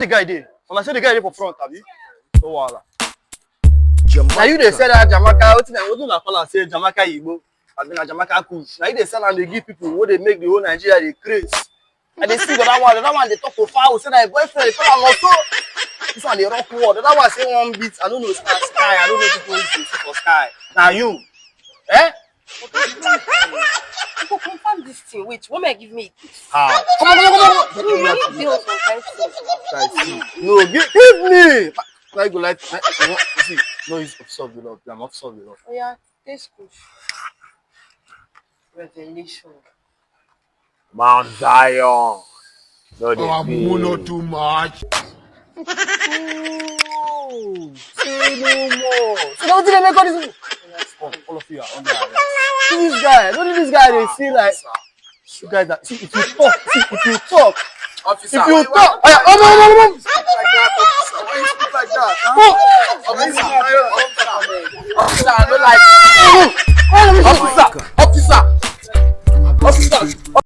The guy there. When I say the guy there for front, have you? No wala. Now you they say that Jamaica, what do na call say Jamaica Igbo? I mean Jamaica Kush. Now you they sell and they give people what they make the whole Nigeria they craze. And they see the other one they talk for foul, say that boyfriend, they tell am also. This one they rock word. The other one say one beat. I don't know sky. I don't know people use it for sky. Now you, eh? You go confirm this thing. Wait, what may give me? How? Come on. You need bills sometimes. No, give me. Why go like you see? No, it's observe the love. I'm observe the love. Oh yeah, taste good. Revelation. Mount Zion. No, not too much. Oh, say no more. So don't they make all this? Oh, all of you are under arrest. See this guy. Don't this guy they see like you guys that see if you talk. Officer, If you talk, oh no. Speak like that. Oh, Officer, I don't like. oh,